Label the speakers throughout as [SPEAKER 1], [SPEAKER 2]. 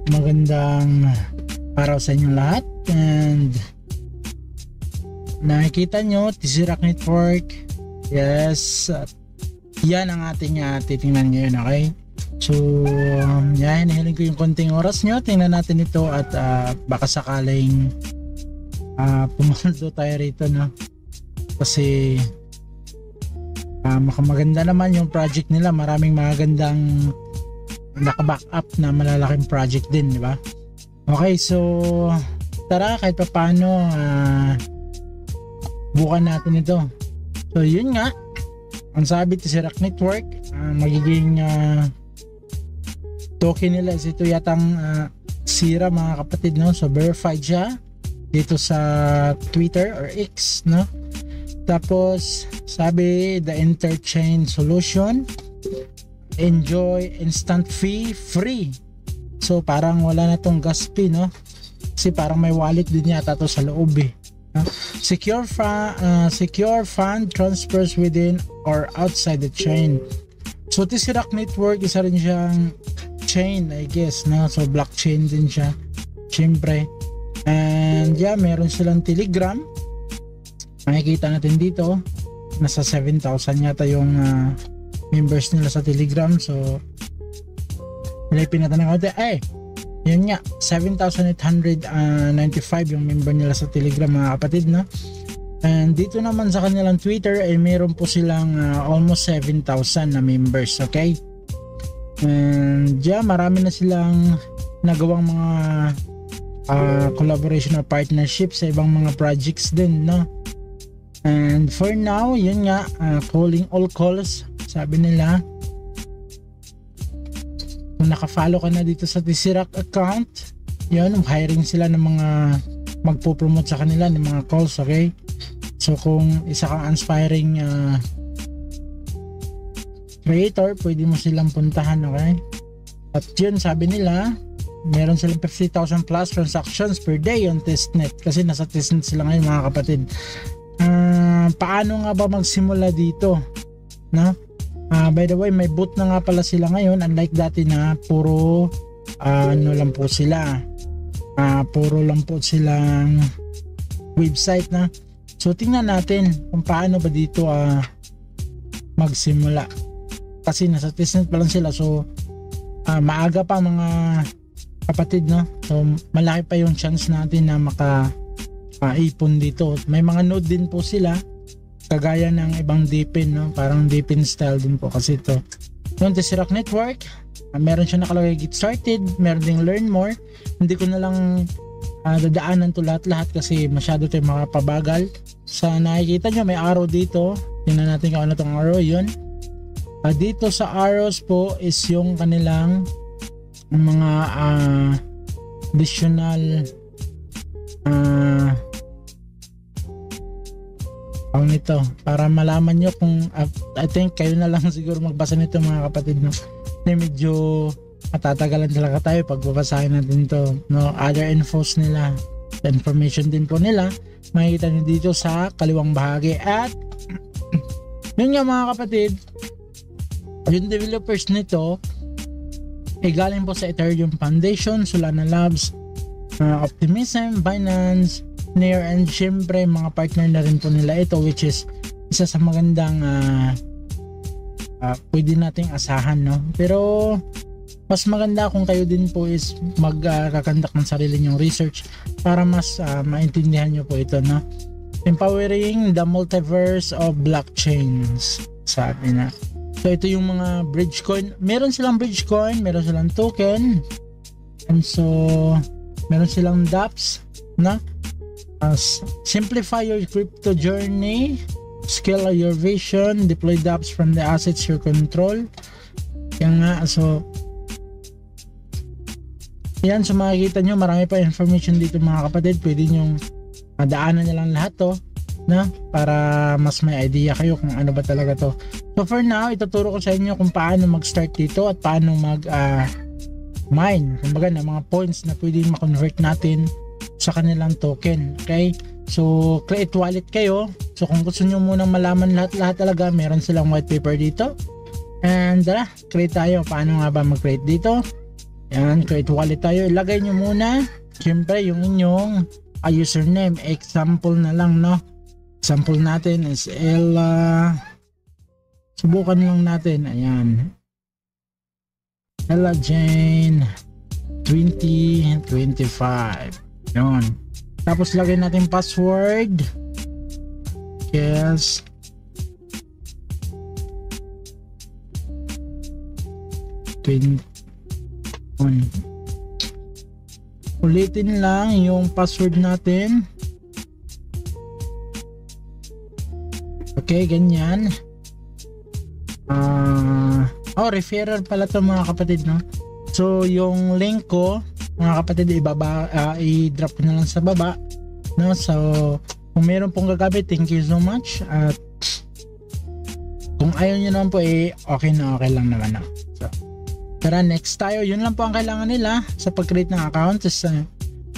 [SPEAKER 1] Magandang araw sa inyong lahat, and nakikita nyo Tesseract Network. Yes, yan ang ating titingnan ngayon, okay? So yan, hinihiling ko yung konting oras nyo. Tingnan natin ito at baka sakaling pumaldo tayo rito, no? Kasi makamaganda naman yung project nila. Maraming magandang naka-back up na malalaking project din, di ba? Okay, so tara, kahit pa paano bukan natin ito. So yun nga, ang sabi Tesseract Network, magiging token nila is ito yatang Sira, mga kapatid, no? So verified siya dito sa Twitter or X, no? Tapos sabi the interchain solution, enjoy instant fee free. So parang wala na tong gas fee, no? Kasi parang may wallet din yata to sa loob, eh. Secure fund transfers within or outside the chain. So Tesseract Network, isa rin siyang chain, I guess, no? So blockchain din siya, syempre. And yeah, meron silang Telegram. Makikita natin dito nasa 7,000 yata yung members nila sa Telegram. So nilipin natin ng konti, yun nga, 7,895 yung member nila sa Telegram, mga kapatid, no? And dito naman sa kanilang Twitter ay meron po silang almost 7,000 na members, okay? And yeah, marami na silang nagawang mga collaboration or partnership sa ibang mga projects din, no? And for now, yun nga, calling all calls, sabi nila. Kung naka-follow ka na dito sa Tesseract account, yun, hiring sila ng mga magpo-promote sa kanila ng mga calls, okay? So kung isa kang inspiring creator, pwede mo silang puntahan, okay? At yun, sabi nila, meron silang 50,000 plus transactions per day on testnet, kasi nasa testnet sila ngayon, mga kapatid. Paano nga ba magsimula dito, no? By the way, may booth na nga pala sila ngayon, unlike dati na puro ano lang po sila, puro lang po silang website, na. So tingnan natin kung paano ba dito magsimula, kasi nasa testnet pa lang sila. So maaga pa, mga kapatid, no? So malaki pa yung chance natin na ipon dito. May mga node din po sila, kagaya ng ibang DePIN, no? Parang DePIN style din po kasi ito. Yung Tesseract Network, meron siya nakalagay get started, meron ding learn more. Hindi ko na lang dadaanan to lahat kasi masyado tayo makapabagal. Sa nakikita nyo, may arrow dito. Tingnan natin kung ano tong arrow. Yun, dito sa arrows po is yung kanilang mga additional nito, para malaman nyo kung I think kayo na lang siguro magbasa nito, mga kapatid, no? Medyo matatagalan talaga tayo pag babasahin natin to, no? Other infos nila, information din po nila, makikita nyo dito sa kaliwang bahagi. At yun nga, mga kapatid, yung developers nito ay galing po sa Ethereum Foundation, Solana Labs, Optimism, Binance, Near, and syempre mga partner na rin po nila ito, which is isa sa magandang pwede nating asahan, no? Pero mas maganda kung kayo din po is magkakandak ng sarili nyong research para mas maintindihan nyo po ito, no? Empowering the multiverse of blockchains, sabi na. So ito yung mga bridge coin. Meron silang bridge coin, meron silang token, and so meron silang dApps, na simplify your crypto journey, scale your vision, deploy dApps from the assets you control. Yan nga, so yan, so makikita nyo marami pa information dito, mga kapatid. Pwede nyong daanan nyo lang lahat to, na para mas may idea kayo kung ano ba talaga to. So for now, ituturo ko sa inyo kung paano mag-start dito at paano mine, kumbaga, na mga points na pwede ma-convert natin sa kanilang token, okay? So create wallet kayo. So kung gusto nyo munang malaman lahat talaga, meron silang white paper dito. And create tayo. Paano nga ba mag-create dito? Yan, create wallet tayo. Ilagay nyo muna syempre yung inyong username. Example na lang, no? Example natin is Ella. Subukan lang natin. Ayan, Ella Jane 2025. Yun. Tapos lagay natin password. Yes. Ulitin lang yung password natin. Okay, ganyan. Referral pala to mga kapatid, no? So yung link ko mga kapatid, i-drop ko na lang sa baba, no? So kung meron pong gagamit, thank you so much. At kung ayaw nyo naman po, okay na okay lang naman, no? So tara, next tayo. Yun lang po ang kailangan nila sa pag-create ng account, is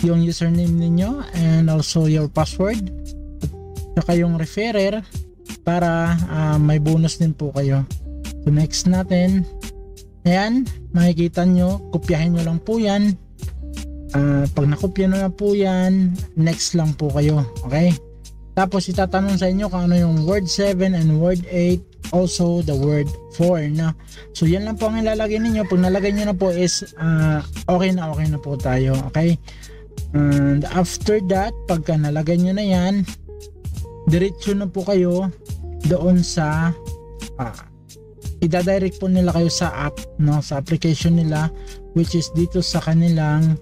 [SPEAKER 1] yung username ninyo and also your password at saka yung referrer para may bonus din po kayo. So next natin, ayan, makikita nyo, kopyahin nyo lang po yan. Pag nakopya na po yan, next lang po kayo. Okay, tapos itatanong sa inyo kung ano yung word 7 and word 8, also the word 4 na. So yan lang po ang ilalagay ninyo. Pag nalagay nyo na po is okay na po tayo. Okay, and after that, pagka nalagay nyo na yan, diretso na po kayo doon sa ida-direct po nila kayo sa app, no? Sa application nila, which is dito sa kanilang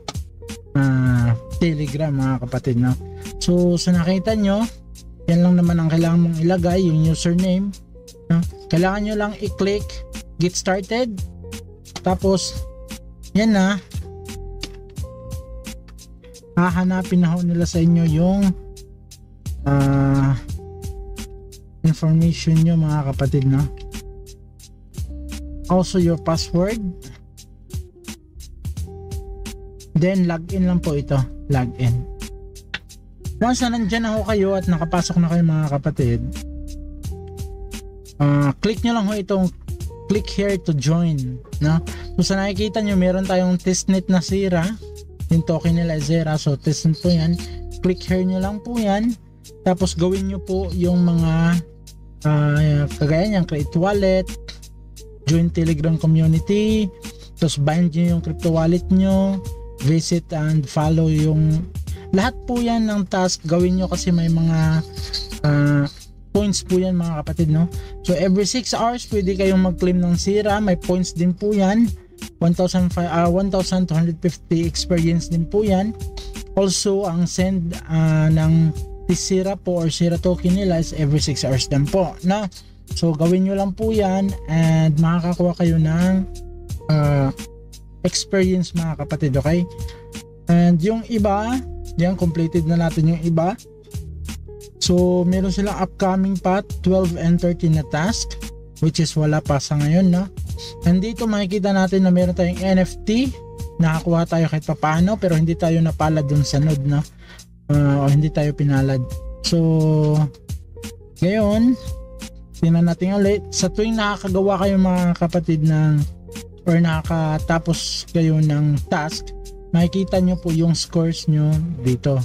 [SPEAKER 1] Telegram mga kapatid, no? So nakita nyo, yan lang naman ang kailangan mong ilagay, yung username, no? Kailangan nyo lang i-click get started, tapos yan na, hahanapin na ho nila sa inyo yung information nyo mga kapatid, no? Also your password, then login lang po ito, login. Once na nandyan na ho kayo at nakapasok na kayo mga kapatid, click nyo lang ho itong click here to join, no? So sa nakikita nyo, meron tayong testnet na sira, yung token nila is zero, so testnet po yan. Click here nyo lang po yan, tapos gawin nyo po yung mga kagaya nyan, create wallet, join Telegram community, tapos bind nyo yung crypto wallet nyo, visit and follow yung lahat po yan ng task, gawin nyo kasi may mga points po yan mga kapatid, no? So every 6 hours pwede kayong mag-claim ng sira, may points din po yan, 1,250 experience din po yan. Also ang send ng sira po or sira token nila is every 6 hours din po, no? So gawin nyo lang po yan and makakakuha kayo ng experience mga kapatid, okay? And yung iba, yan, completed na natin yung iba. So meron silang upcoming pa 12 and 13 na task, which is wala pa sa ngayon, no? And dito makikita natin na meron tayong NFT, nakakuha tayo kahit papaano, pero hindi tayo napalad dun sa node, no? O hindi tayo pinalad. So ngayon, tingnan natin ulit. Sa tuwing nakakagawa kayo mga kapatid ng or nakakatapos kayo ng task, makikita nyo po yung scores nyo dito.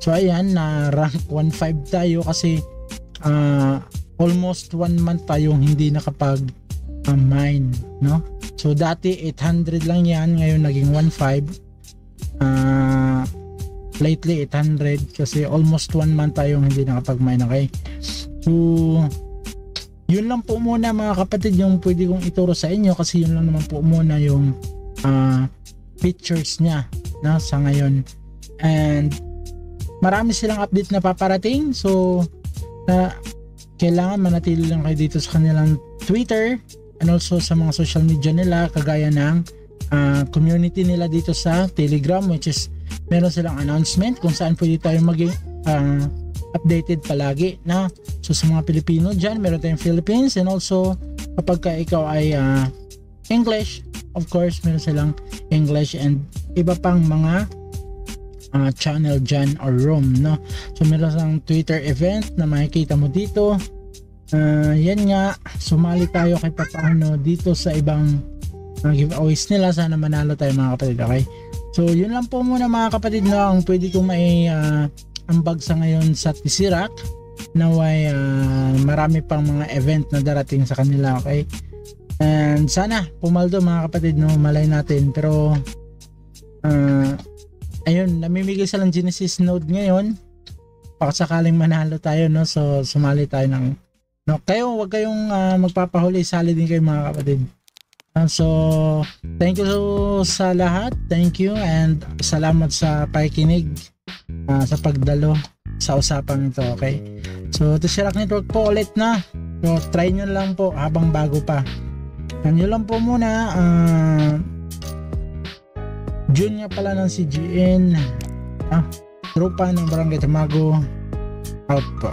[SPEAKER 1] So ayan, na rank 1.5 tayo kasi almost 1 month tayong hindi nakapag mine, no? So dati 800 lang yan, ngayon naging 1.5. Lately 800 kasi almost 1 month tayong hindi nakapag mine, okay? So yun lang po muna mga kapatid yung pwede kong ituro sa inyo, kasi yun lang naman po muna yung features niya na sa ngayon. And marami silang update na paparating, so kailangan manatili lang kayo dito sa kanilang Twitter and also sa mga social media nila, kagaya ng community nila dito sa Telegram, which is meron silang announcement kung saan pwede tayo maging updated palagi, na so sa mga Pilipino dyan, meron tayong Philippines, and also kapag ka ikaw ay English, of course meron silang English and iba pang mga channel dyan or room, no? So meron silang Twitter event na makikita mo dito. Yan nga, sumali tayo kahit paano dito sa ibang giveaways nila. Sana manalo tayo mga kapatid, okay? So yun lang po muna mga kapatid, no, ang pwede kong ambag sa ngayon sa Tesseract. Naway marami pang mga event na darating sa kanila, okay? And sana pumaldo mga kapatid, no, malay natin. Pero ayun, namimigay silang Genesis node ngayon, baka sakaling manalo tayo, no? So sumali tayo ng, no, kayo wag kayong magpapahuli, sali din kayo mga kapatid. So thank you sa lahat, thank you, and salamat sa pakikinig, sa pagdalo sa usapang ito, okay? So Tesseract Network po ulit na, so try nyo lang po habang bago pa. Yan yun lang po muna. June nga pala ng CGN, tropa ng Barangay Tamago, out po.